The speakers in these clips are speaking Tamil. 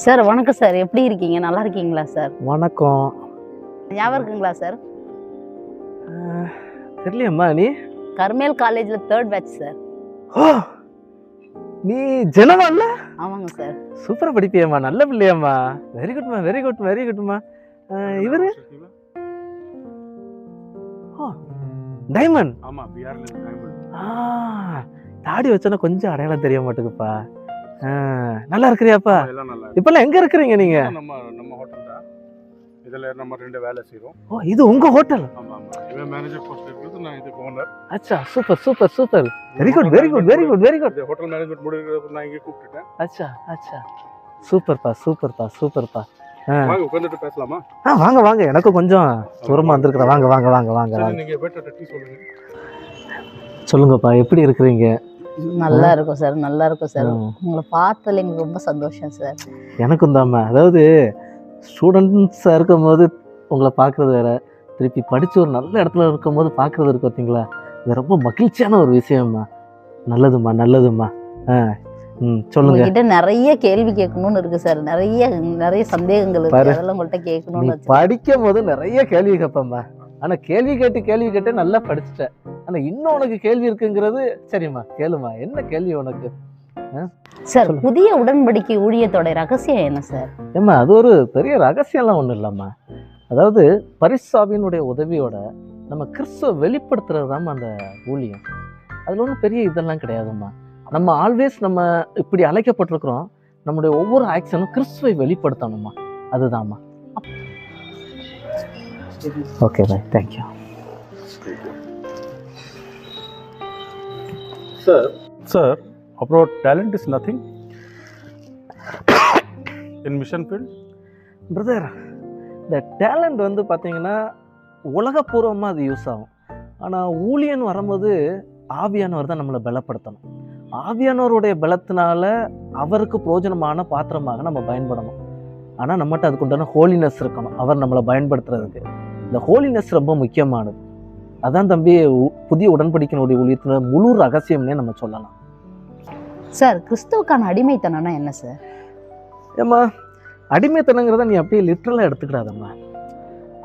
சார் வணக்கம் சார், எப்படி இருக்கீங்க? நல்லா இருக்கீங்களா சார்? வணக்கம். ஞாபகம் இருக்குங்களா சார்? தெரியலையம்மா. நீ கர்மேல் காலேஜ்ல 3rd பேட்ச் சார். ஓ, நீ ஜனவல்ல? ஆமாங்க சார். சூப்பரா படிப்பியம்மா, நல்ல பிள்ளையம்மா. வெரி குட்மா, வெரி குட், வெரி குட்மா. இவரு டைமண்ட். ஆமா, பிஆர்ல டைமண்ட். தாடி வச்சனா கொஞ்சம் அடையாளம் தெரிய மாட்டேங்குப்பா. நல்லா இருக்கிறியாப்பா? எல்லாம் நல்லா. இப்பெல்லாம் எங்க இருக்கிறீங்க நீங்க? நம்ம ஹோட்டல் தான். இதுல நம்ம ரெண்டு வேலை செய்றோம். ஓ, இது உங்க ஹோட்டல்? ஆமா ஆமா. இவன் மேனேஜர் போஸ்ட்ல இருக்குது, நான் இது ஓனர். அச்சா, super super super. Very good very good very good very good. இந்த ஹோட்டல் மேனேஜ்மென்ட் முடிக்கிறதுக்கு நான் இங்க கூப்பிட்டுட்டேன். அச்சா அச்சா, சூப்பர்ப்பா சூப்பர்ப்பா சூப்பர்ப்பா. வாங்க உட்கார்ந்துட்டு பேசலாமா? வாங்க வாங்க, எனக்கு கொஞ்சம் தூரமா வந்திருக்கிறேன். வாங்க வாங்க வாங்க வாங்க வாங்க. நீங்க பெட்டர் டீ சொல்லுங்க. சொல்லுங்கப்பா, எப்படி இருக்கிறீங்க? நல்லா இருக்கும் சார், நல்லா இருக்கும் சார். உங்களை பார்த்ததுல எனக்கு ரொம்ப சந்தோஷம் சார். எனக்கும் தாம்மா. அதாவது ஸ்டூடெண்ட்ஸாக இருக்கும் போது உங்களை பார்க்குறது வேற, திருப்பி படித்து ஒரு நல்ல இடத்துல இருக்கும் போது பார்க்குறது இருக்கு பார்த்தீங்களா, இது ரொம்ப மகிழ்ச்சியான ஒரு விஷயம்மா. நல்லதும்மா நல்லதும்மா. சொல்லுங்க. உங்ககிட்ட நிறைய கேள்வி கேட்கணும்னு இருக்கு சார். நிறைய நிறைய சந்தேகங்கள் இருக்கு, அதெல்லாம் உங்கள்கிட்ட கேட்கணும்னு. படிக்கும் போது நிறைய கேள்வி கேட்பேம்மா. ஆனால் கேள்வி கேட்டு நல்லா படிச்சுட்டேன். ஆனால் இன்னும் உனக்கு கேள்வி இருக்குங்கிறது. சரிம்மா, கேளுமா, என்ன கேள்வி உனக்கு? சார், புதிய உடன்படிக்கை ஊழியத்தோட ரகசியம் என்ன சார்? ஏம்மா, அது ஒரு பெரிய ரகசியம்லாம் ஒன்றும் இல்லைம்மா. அதாவது பரிசாவினுடைய உதவியோட நம்ம கிறிஸ்துவ வெளிப்படுத்துறது தாம்மா அந்த ஊழியம். அதில் ஒன்றும் பெரிய இதெல்லாம் கிடையாதும்மா. நம்ம ஆல்வேஸ் நம்ம இப்படி அழைக்கப்பட்டிருக்கிறோம், நம்முடைய ஒவ்வொரு ஆக்ஷனும் கிறிஸ்துவை வெளிப்படுத்தணும்மா. அதுதான்மா. Okay bye, thank you sir. அப்புறம் talent is nothing in mission field. Brother, இந்த டேலண்ட் வந்து பார்த்தீங்கன்னா உலகப்பூர்வமாக அது யூஸ் ஆகும். ஆனால் ஊழியன் வரும்போது ஆவியானவர் தான் நம்மளை பலப்படுத்தணும். ஆவியானவருடைய பலத்தினால அவருக்கு பிரயோஜனமான பாத்திரமாக நம்ம பயன்படணும். ஆனால் நம்மகிட்ட அதுக்குண்டான ஹோலினஸ் இருக்கணும், அவர் நம்மளை பயன்படுத்துறதுக்கு. இந்த ஹோலினஸ் ரொம்ப முக்கியமானது. அதான் தம்பி புதிய உடன்படிக்கையினுடைய ஊழியத்தின் முழு ரகசியம்னே நம்ம சொல்லலாம். சார், கிறிஸ்துவுக்கான அடிமைத்தனம்னா என்ன சார்? ஏம்மா, அடிமைத்தனங்கிறத நீ அப்படியே லிட்ரலாக எடுத்துக்கிடாதம்மா.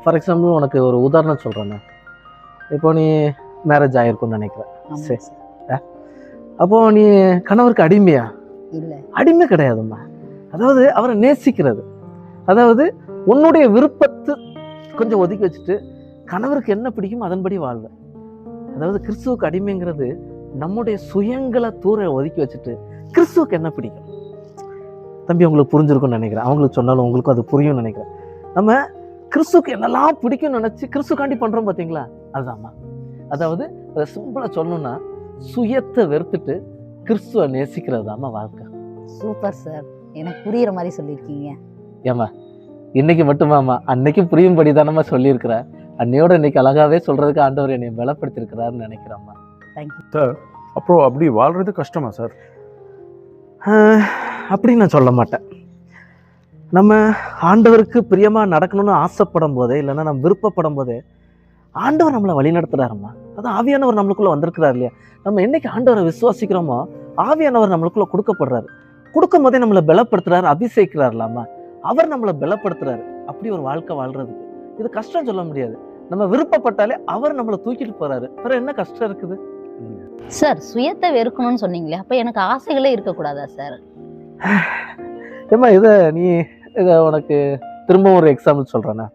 ஃபார் எக்ஸாம்பிள் உனக்கு ஒரு உதாரணம் சொல்கிறேண்ணே. இப்போ நீ மேரேஜ் ஆகிருக்குன்னு நினைக்கிறேன். சரி, அப்போ நீ கணவருக்கு அடிமையா? இல்லை, அடிமை கிடையாதும்மா. அதாவது அவரை நேசிக்கிறது. அதாவது உன்னுடைய விருப்பத்தை கொஞ்சம் ஒதுக்கி வச்சுட்டு கணவருக்கு என்ன பிடிக்கும் அதன்படி வாழ்வேன். அதாவது கிறிஸ்துவுக்கு அடிமைங்கிறது நம்முடைய சுயங்களை தூர ஒதுக்கி வச்சுட்டு கிறிஸ்துவுக்கு என்ன பிடிக்கும். தம்பி, உங்களுக்கு புரிஞ்சிருக்கும்னு நினைக்கிறேன். அவங்களுக்கு சொன்னாலும் உங்களுக்கும் அது புரியும்னு நினைக்கிறேன். நம்ம கிறிஸ்துவுக்கு என்னெல்லாம் பிடிக்கும்னு நினச்சி கிறிஸ்துக்காண்டி பண்ணுறோம் பார்த்தீங்களா, அதுதான்மா. அதாவது அதை சிம்பிளாக சொல்லணும்னா சுயத்தை வெறுத்துட்டு கிறிஸ்துவை நேசிக்கிறது தாம்மா வாழ்க்கை. சூப்பர் சார், எனக்கு புரியுற மாதிரி சொல்லியிருக்கீங்க. ஏம்மா, இன்னைக்கு மட்டுமாம்மா, அன்னைக்கும் புரியும்படி தானம்மா சொல்லியிருக்கிறேன். அன்னையோட இன்னைக்கு அழகாவே சொல்றதுக்கு ஆண்டவர் என்னை பலப்படுத்திருக்கிறாருன்னு நினைக்கிறேம்மா. Thank you sir. அப்புறம் அப்படி வாழ்றது கஷ்டமா சார்? அப்படி நான் சொல்ல மாட்டேன். நம்ம ஆண்டவருக்கு பிரியமா நடக்கணும்னு ஆசைப்படும் போதே, இல்லைன்னா நம்ம விருப்பப்படும் போதே ஆண்டவர் நம்மளை வழி நடத்துறாருமா. அதான் ஆவியானவர் நம்மளுக்குள்ள வந்திருக்கிறார் இல்லையா. நம்ம என்னைக்கு ஆண்டவரை விசுவாசிக்கிறோமோ ஆவியானவர் நம்மளுக்குள்ள கொடுக்கப்படுறாரு. கொடுக்கும் போதே நம்மளை பலப்படுத்துறாரு, அபிஷேக்கிறாருலாமா. அவர் நம்மளை பலப்படுத்துறாரு. அப்படி ஒரு வாழ்க்கை வாழ்றதுக்கு இது கஷ்டம் சொல்ல முடியாது. நம்ம விருப்பப்பட்டாலே அவர் நம்மளை தூக்கிட்டு போறாரு. வேற என்ன கஷ்டம் இருக்குது? சார், சுயத்தை வெறுக்கணும்னு சொன்னீங்களே, அப்ப எனக்கு ஆசைகளே இருக்கக்கூடாதா சார்? ஏம்மா, இதை உனக்கு திரும்ப ஒரு எக்ஸாம்பிள் சொல்கிறேண்ணா.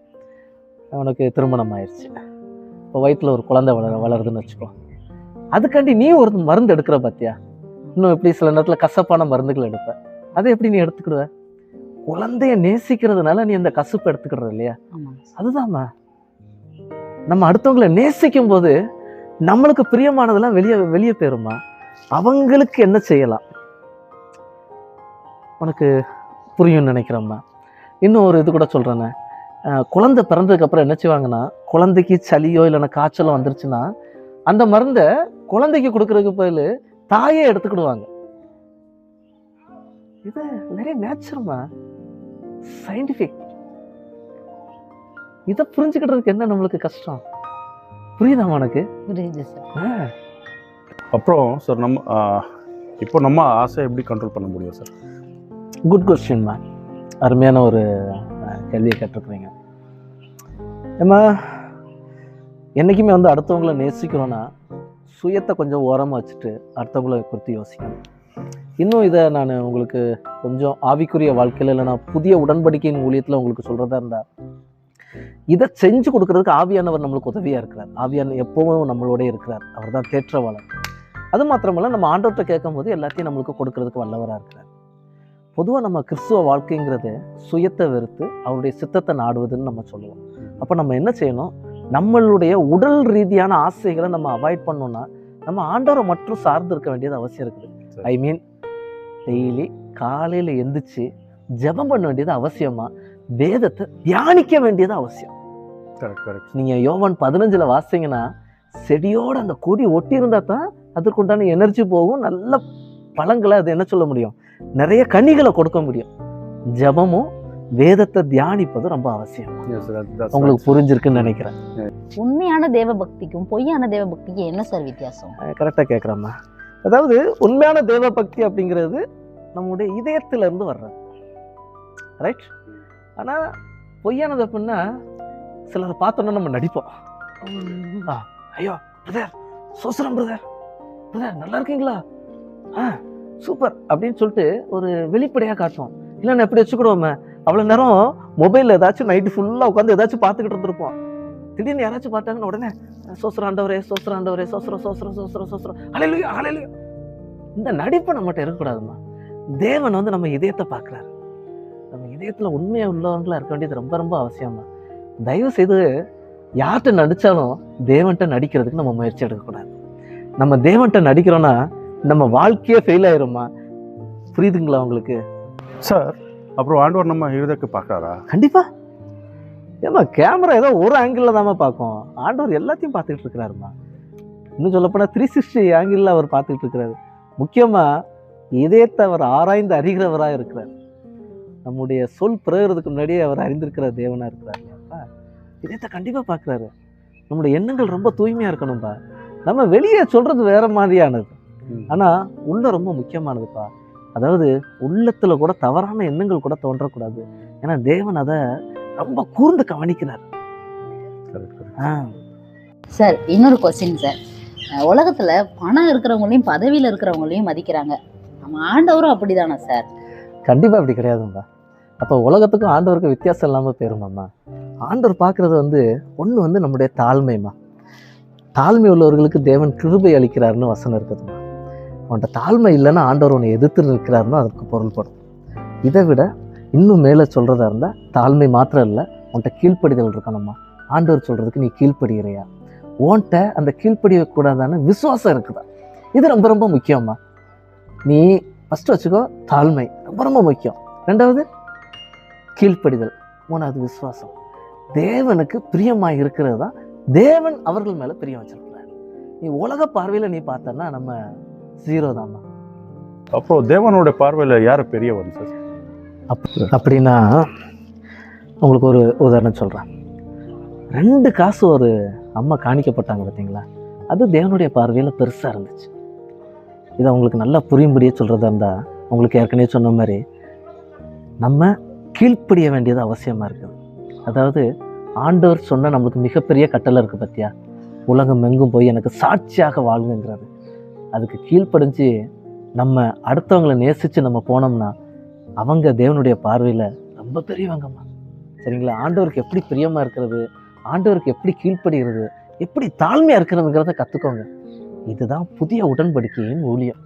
உனக்கு திருமணம் ஆயிடுச்சு, இப்போ வயிற்றில் ஒரு குழந்தை வளருதுன்னு வச்சுக்கோ. அதுக்காண்டி நீ ஒரு மருந்து எடுக்கிற பார்த்தியா? இன்னும் எப்படி சில நேரத்தில் கசப்பான மருந்துகள் எடுப்ப. அதை எப்படி நீ எடுத்துக்கிடுவ? குழந்தைய நேசிக்கிறதுனால நீ அந்த கசப்பு எடுத்துக்கிற இல்லையா. அதுதான்மா. நம்ம அடுத்தவங்களை நேசிக்கும் போது நம்மளுக்கு பிரியமானதெல்லாம் வெளியே போயிருமா. அவங்களுக்கு என்ன செய்யலாம் உனக்கு புரியும்னு நினைக்கிறேம்மா. இன்னும் ஒரு இது கூட சொல்கிறேண்ணே. குழந்தை பிறந்ததுக்கு அப்புறம் என்ன செய்வாங்கன்னா, குழந்தைக்கு சளியோ இல்லைன்னா காய்ச்சலோ வந்துருச்சுன்னா அந்த மருந்தை குழந்தைக்கு கொடுக்கறதுக்கு பதில் தாயே எடுத்துக்கிடுவாங்க. இது வெரி நேச்சுரல்மா, சயின்டிஃபிக். இதை புரிஞ்சுக்கிட்டதுக்கு என்ன நம்மளுக்கு கஷ்டம்? புரியுதாமா உனக்கு? புரியுது சார். அப்புறம் சார், இப்போ நம்ம ஆசை எப்படி கண்ட்ரோல் பண்ண முடியும் சார்? குட் கொஸ்டின்மா. அருமையான ஒரு கேள்வியை கேட்டிருக்கிறீங்க. நம்ம என்றைக்குமே வந்து அடுத்தவங்களை நேசிக்கிறோன்னா சுயத்தை கொஞ்சம் ஓரமாக வச்சுட்டு அடுத்தவங்களை குறித்து யோசிக்கணும். இன்னும் இதை நான் உங்களுக்கு கொஞ்சம் ஆவிக்குரிய வாழ்க்கையில் இல்லைனா புதிய உடன்படிக்கையின் ஊழியத்தில் உங்களுக்கு சொல்கிறதா இருந்தால், இதை செஞ்சு கொடுக்கறதுக்கு ஆவியானவர் நம்மளுக்கு உதவியாக இருக்கிறார். ஆவியான எப்பவும் நம்மளோட இருக்கிறார். அவர் தான் தேற்றவாளர். அது மாத்திரமல்ல, நம்ம ஆண்டவர்கிட்ட கேட்கும் போது எல்லாத்தையும் நம்மளுக்கு கொடுக்கறதுக்கு வல்லவராக இருக்கிறார். பொதுவாக நம்ம கிறிஸ்துவ வாழ்க்கைங்கிறது சுயத்தை வெறுத்து அவருடைய சித்தத்தை நாடுவதுன்னு நம்ம சொல்லுவோம். அப்போ நம்ம என்ன செய்யணும்? நம்மளுடைய உடல் ரீதியான ஆசைகளை நம்ம அவாய்ட் பண்ணோம்னா நம்ம ஆண்டவரை மட்டும் சார்ந்து இருக்க வேண்டியது அவசியம் இருக்குது. ஐ மீன், டெய்லி காலையில் எந்திரிச்சு ஜெபம் பண்ண வேண்டியது அவசியமா, வேதத்தை தியானிக்க வேண்டியது அவசியம். நீங்கள் யோவான் 15 வாசிங்கன்னா, செடியோட அந்த கொடி ஒட்டி இருந்தா தான் அதற்குண்டான எனர்ஜி போகும், நல்ல பழங்களை அது என்ன சொல்ல முடியும், நிறைய கனிகளை கொடுக்க முடியும். ஜெபமும் வேதத்தை தியானிப்பது ரொம்ப அவசியம். உங்களுக்கு புரிஞ்சிருக்குன்னு நினைக்கிறேன். உண்மையான தேவ பக்திக்கும் பொய்யான தேவ பக்திக்கும் என்ன சார் வித்தியாசம்? கரெக்டாக கேட்குறேம்மா. அதாவது உண்மையான தேவ பக்தி அப்படிங்கிறது நம்முடைய இதயத்திலிருந்து வர்றது, ரைட்? ஆனால் பொய்யானது அப்படின்னா சிலரை பார்த்தோன்னா நம்ம நடிப்போம். ஐயோ பிரதர், சோசரம் பிரதர், நல்லா இருக்கீங்களா, சூப்பர் அப்படின்னு சொல்லிட்டு ஒரு வெளிப்படையாக காட்டுவோம். இல்லைன்னா எப்படி வச்சுக்கிடுவோமே, அவ்வளோ நேரம் மொபைலில் ஏதாச்சும் நைட்டு ஃபுல்லாக உட்காந்து ஏதாச்சும் பார்த்துக்கிட்டு இருந்திருப்போம். திடீர்னு யாராச்சும் பார்த்தாங்கன்னு உடனே சோசரம் ஆண்டவரே, சோசரம் ஆண்டவரே, சோசரம் சோசரம் சோசரம் சோசரம், ஹல்லேலூயா ஹல்லேலூயா. இந்த நடிப்பு நம்மகிட்ட இருக்கக்கூடாதுமா. தேவன் வந்து நம்ம இதயத்தை பார்க்குறாரு. நம்ம இதயத்தில் உண்மையாக உள்ளவங்களா இருக்க வேண்டியது ரொம்ப ரொம்ப அவசியமா. தயவு செய்து யார்கிட்ட நடித்தாலும் தேவன்கிட்ட நடிக்கிறதுக்கு நம்ம முயற்சி எடுக்கக்கூடாது. நம்ம தேவன்கிட்ட நடிக்கிறோன்னா நம்ம வாழ்க்கையே ஃபெயில் ஆயிருமா? புரியுதுங்களா உங்களுக்கு சார்? அப்புறம் ஆண்டவர் நம்ம இருதயத்தை பார்க்குறாரா? கண்டிப்பா. ஏமா, கேமரா ஏதோ ஒரு ஆங்கிளில் தாம்மா பார்க்கும், ஆண்டவர் எல்லாத்தையும் பார்த்துக்கிட்டு இருக்கிறாருமா. இன்னும் சொல்லப்போனால் 360 ஆங்கிளில் அவர் பார்த்துக்கிட்டு இருக்கிறாரு. முக்கியமாக இதயத்தை அவர் ஆராய்ந்து அறிகிறவராக இருக்கிறார். நம்முடைய சொல் பிறகுறதுக்கு முன்னாடியே அவர் அறிந்திருக்கிற தேவனாக இருக்கிறார். இதயத்தை கண்டிப்பாக பார்க்குறாரு. நம்முடைய எண்ணங்கள் ரொம்ப தூய்மையாக இருக்கணும்பா. நம்ம வெளியே சொல்கிறது வேற மாதிரியானது, ஆனால் உள்ள ரொம்ப முக்கியமானதுப்பா. அதாவது உள்ளத்தில் கூட தவறான எண்ணங்கள் கூட தோன்றக்கூடாது. ஏன்னா தேவன் அதை ரொம்ப கூர்ந்து கவனிக்கிறார். சார், இன்னொரு கொஸ்டின் சார். உலகத்துல பணம் இருக்கிறவங்களையும் பதவியில இருக்கிறவங்களையும் மதிக்கிறாங்க. நம்ம ஆண்டவரும் அப்படிதானே சார்? கண்டிப்பா அப்படி கிடையாதும்பா. அப்போ உலகத்துக்கும் ஆண்டவருக்கும் வித்தியாசம் இல்லாமல் போயிருமாம்மா. ஆண்டவர் பார்க்கறது ஒன்று நம்முடைய தாழ்மைமா. தாழ்மை உள்ளவர்களுக்கு தேவன் கிருபை அளிக்கிறாருன்னு வசனம் இருக்குதுமா. அவன்கிட்ட தாழ்மை இல்லைன்னா ஆண்டவர் உன்னை எதிர்த்து நிற்கிறாருன்னு அதற்கு பொருள்படும். இதை விட இன்னும் மேலே சொல்கிறதா இருந்தால், தாழ்மை மாத்திரம் இல்லை, உன்கிட்ட கீழ்ப்படிதல் இருக்கணும்மா. ஆண்டவர் சொல்கிறதுக்கு நீ கீழ்ப்படுகிறையா? உன்கிட்ட அந்த கீழ்ப்படியக்கூடாதான விசுவாசம் இருக்குதா? இது ரொம்ப ரொம்ப முக்கியம்மா. நீ ஃபஸ்ட்டு வச்சுக்கோ, தாழ்மை ரொம்ப ரொம்ப முக்கியம். ரெண்டாவது கீழ்ப்படிதல், மூணாவது விசுவாசம். தேவனுக்கு பிரியமாக இருக்கிறது தான் தேவன் அவர்கள் மேலே பிரியம் வச்சிருக்கிறார். நீ உலக பார்வையில் நீ பார்த்தன்னா நம்ம ஜீரோ தான்மா. அப்போ தேவனோட பார்வையில் யார் பெரியவன் சார்? அப்படின்னா உங்களுக்கு ஒரு உதாரணம் சொல்கிறேன். 2 காசு ஒரு அம்மா காணிக்கப்பட்டாங்க பார்த்தீங்களா, அது தேவனுடைய பார்வையில் பெருசாக இருந்துச்சு. இதை உங்களுக்கு நல்லா புரியும்படியே சொல்கிறதா இருந்தால், உங்களுக்கு ஏற்கனவே சொன்ன மாதிரி நம்ம கீழ்ப்படிய வேண்டியது அவசியமாக இருக்குது. அதாவது ஆண்டவர் சொன்ன நம்மளுக்கு மிகப்பெரிய கட்டளை இருக்குது பார்த்தியா, உலகம் எங்கும் போய் எனக்கு சாட்சியாக வாழ்ங்குங்கிறது. அதுக்கு கீழ்ப்படிஞ்சு நம்ம அடுத்தவங்களை நேசித்து நம்ம போனோம்னா அவங்க தேவனுடைய பார்வையில் ரொம்ப பெரியவங்கம்மா. சரிங்களா? ஆண்டவருக்கு எப்படி பிரியமாக இருக்கிறது, ஆண்டவருக்கு எப்படி கீழ்ப்படுகிறது, எப்படி தாழ்மையாக இருக்கிறதுங்கிறத கற்றுக்கோங்க. இதுதான் புதிய உடன்படிக்கையின் ஊழியம்.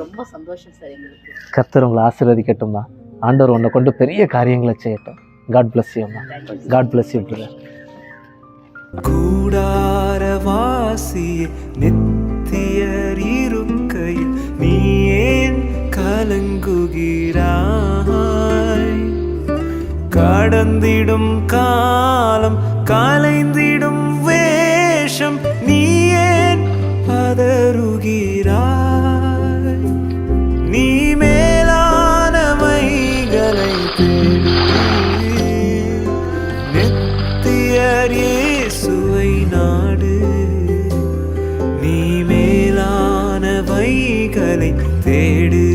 ரொம்ப சந்தோஷம் சார். எங்களுக்கு கர்த்தர் உங்களை ஆசீர்வதிக்கட்டும்மா. ஆண்டவர் உன்னை கொண்டு பெரிய காரியங்களை செய்யட்டும். காட் பிளஸ் யூ அம்மா. God bless you brother. கூடாரவாசியே நித்தியர் இருக்கையில் நீ ஏன் கலங்குகிறாய்? கடந்திடும் காலம் கலைந்திடும் வேஷம் நீ ஏன் பதறுகிறாய்? நீ மேலானவைகளை தேடு, நித்தியர் இயேசுவை நாடு. நீ மேலானவைகளை தேடு.